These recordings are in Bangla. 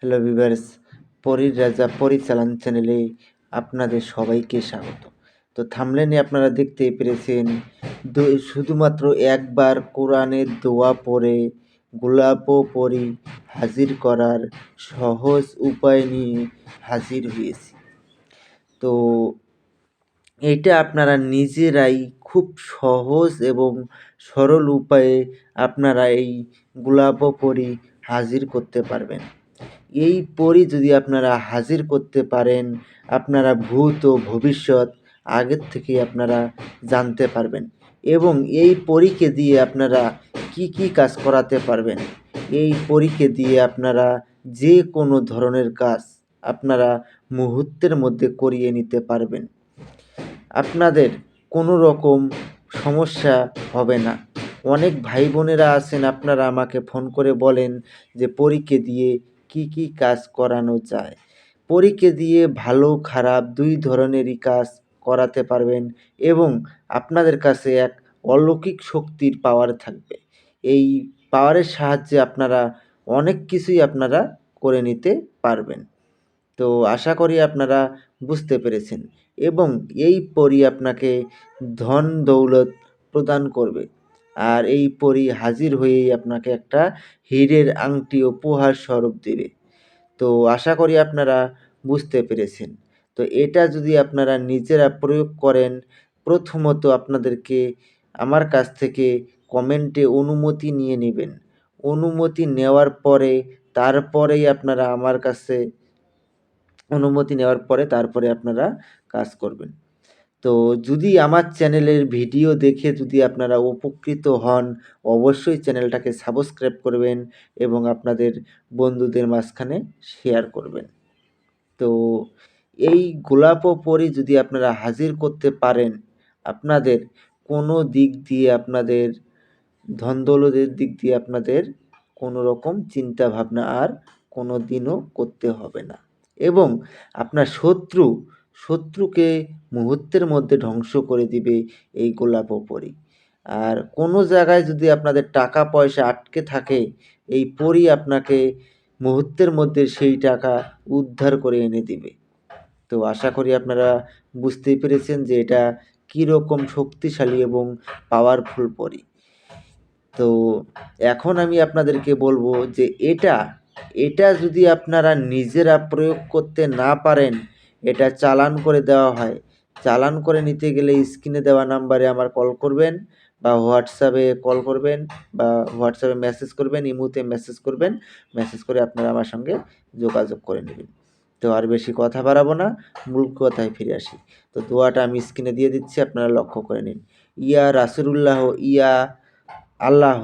হ্যালো ভিউয়ার্স, পরীর রাজা পরিচালন চ্যানেলে আপনাদের সবাইকে স্বাগত। তো থাম্বনেলে আপনারা দেখতেই পেরেছেন, শুধুমাত্র একবার কোরআনের দোয়া পড়ে গোলাপ পরী হাজির করার সহজ উপায় নিয়ে হাজির হয়েছি। তো এটা আপনারা নিজেরাই খুব সহজ এবং সরল উপায়ে আপনারা এই গোলাপ পরী হাজির করতে পারবেন। এই পরী যদি আপনারা হাজির করতে পারেন, আপনারা ভূত ও ভবিষ্যৎ আগের থেকেই আপনারা জানতে পারবেন এবং এই পরীকে দিয়ে আপনারা কি কি কাজ করাতে পারবেন। এই পরীকে দিয়ে আপনারা যে কোনো ধরনের কাজ আপনারা মুহূর্তের মধ্যে করিয়ে নিতে পারবেন। আপনাদের কোনো রকম সমস্যা হবে না। অনেক ভাই বোনেরা আছেন, আপনারা আমাকে ফোন করে বলেন যে পরীকে দিয়ে কি কি কাজ করানো যায়। পরীকে দিয়ে ভালো খারাপ দুই ধরনেরই কাজ করাতে পারবেন এবং আপনাদের কাছে এক অলৌকিক শক্তির পাওয়ার থাকবে। এই পাওয়ারের সাহায্যে আপনারা অনেক কিছুই আপনারা করে নিতে পারবেন। তো আশা করি আপনারা বুঝতে পেরেছেন এবং এই পরী আপনাকে ধন দৌলত প্রদান করবে। আর এই পরী হাজির হয়েই আপনাকে একটা হীরের আংটি উপহার স্বরূপ দেবে। তো আশা করি আপনারা বুঝতে পেরেছেন। তো এটা যদি আপনারা নিজেরা প্রয়োগ করেন, প্রথমত আপনাদেরকে আমার কাছ থেকে কমেন্টে অনুমতি নিয়ে নেবেন। অনুমতি নেওয়ার পরে তারপরেই আপনারা আমার কাছে অনুমতি নেওয়ার পরে তারপরে আপনারা কাজ করবেন। তো যদি আমার চ্যানেলের ভিডিও দেখে যদি আপনারা উপকৃত হন, অবশ্যই চ্যানেলটাকে সাবস্ক্রাইব করবেন এবং আপনাদের বন্ধুদের মাঝখানে শেয়ার করবেন। তো এই গোলাপ পরী যদি আপনারা হাজির করতে পারেন, আপনাদের কোনো দিক দিয়ে আপনাদের ধন দৌলতের দিক দিয়ে আপনাদের কোনো রকম চিন্তা ভাবনা আর কোনো দিনও করতে হবে না এবং আপনার শত্রুকে মুহূর্তের মধ্যে ধ্বংস করে দিবে এই গোলাপ পরী। আর কোনো জায়গায় যদি আপনাদের টাকা পয়সা আটকে থাকে, এই পরী আপনাকে মুহূর্তের মধ্যে সেই টাকা উদ্ধার করে এনে দিবে। তো আশা করি আপনারা বুঝতেই পেরেছেন যে এটা কীরকম শক্তিশালী এবং পাওয়ারফুল পরী। তো এখন আমি আপনাদেরকে বলবো যে এটা যদি আপনারা নিজেরা প্রয়োগ করতে না পারেন, এটা চালান করে দেওয়া হয়। চালান করে নিতে গেলে স্ক্রিনে দেওয়া নাম্বারে আমার কল করবেন বা হোয়াটসঅ্যাপে কল করবেন বা হোয়াটসঅ্যাপে মেসেজ করবেন, ইমোতে মেসেজ করবেন। মেসেজ করে আপনারা আমার সঙ্গে যোগাযোগ করে নেবেন। তো আর বেশি কথা বাড়াবো না, মূল কথায় ফিরে আসি। তো দোয়াটা আমি স্ক্রিনে দিয়ে দিচ্ছি, আপনারা লক্ষ্য করে নিন। ইয়া রাসূলুল্লাহ, ইয়া আল্লাহ,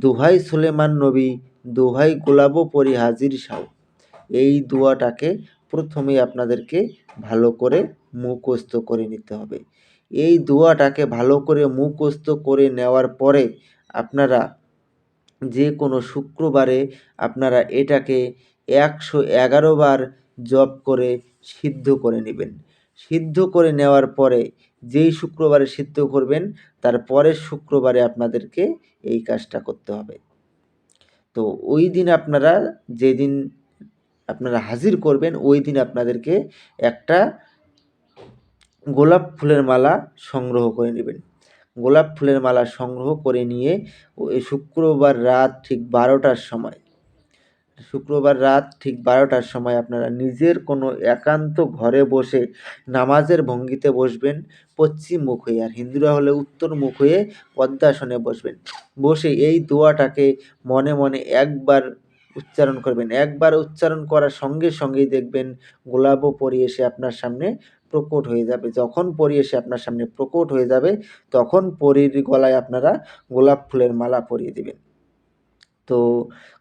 দোহাই সুলেমান নবী, দোহাই গোলাপ পরী হাজির সাও। এই দোয়াটাকে প্রথমেই আপনাদেরকে ভালো করে মুখস্থ করে নিতে হবে। এই দোয়াটাকে ভালো করে মুখস্থ করে নেওয়ার পরে আপনারা যে কোনো শুক্রবারে আপনারা এটাকে ১১১ বার জপ করে সিদ্ধ করে নেবেন। সিদ্ধ করে নেওয়ার পরে যেই শুক্রবারে সিদ্ধ করবেন, তার পরের শুক্রবারে আপনাদেরকে এই কাজটা করতে হবে। তো ওই দিন আপনারা যেদিন আপনারা হাজির করবেন, ওই দিন আপনাদেরকে একটা গোলাপ ফুলের মালা সংগ্রহ করে নেবেন। গোলাপ ফুলের মালা সংগ্রহ করে নিয়ে ওই শুক্রবার রাত ঠিক ১২টার সময় আপনারা নিজের কোনো একান্ত ঘরে বসে নামাজের ভঙ্গিতে বসবেন, পশ্চিম মুখ হয়ে। আর হিন্দুরা হলে উত্তর মুখ হয়ে পদ্মাসনে বসবেন। বসে এই দোয়াটাকে মনে মনে একবার উচ্চারণ করবেন। একবার উচ্চারণ করার সঙ্গে সঙ্গেই দেখবেন গোলাপ পরী এসে আপনার সামনে প্রকট হয়ে যাবে। যখন পরী এসে আপনার সামনে প্রকট হয়ে যাবে, তখন পরীর গলায় আপনারা গোলাপ ফুলের মালা পরিয়ে দেবেন। তো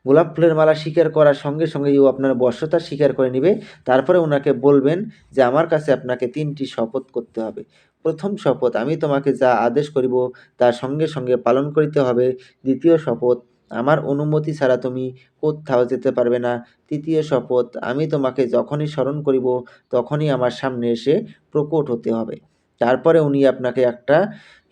গোলাপ ফুলের মালা স্বীকার করার সঙ্গে সঙ্গেই ও আপনার বশ্যতা স্বীকার করে নিবে। তারপরে ওনাকে বলবেন যে আমার কাছে আপনাকে ৩টি শপথ করতে হবে। প্রথম শপথ, আমি তোমাকে যা আদেশ করিব তা সঙ্গে সঙ্গে পালন করিতে হবে। দ্বিতীয় শপথ, আমার অনুমতি ছাড়া তুমি কোত্থাও যেতে পারবে না। তৃতীয় শপথ, আমি তোমাকে যখনই স্মরণ করিব তখনই আমার সামনে এসে প্রকট হতে হবে। তারপরে উনি আপনাকে একটা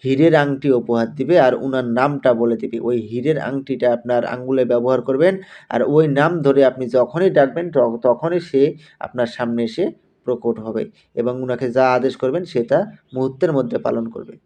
হীরের আংটি উপহার দিবে আর উনার নামটা বলে দিবে। ওই হীরের আংটিটা আপনার আঙ্গুলে ব্যবহার করবেন আর ওই নাম ধরে আপনি যখনই ডাকবেন তখনই সে আপনার সামনে এসে প্রকট হবে এবং উনাকে যা আদেশ করবেন সে তা মুহূর্তের মধ্যে পালন করবে।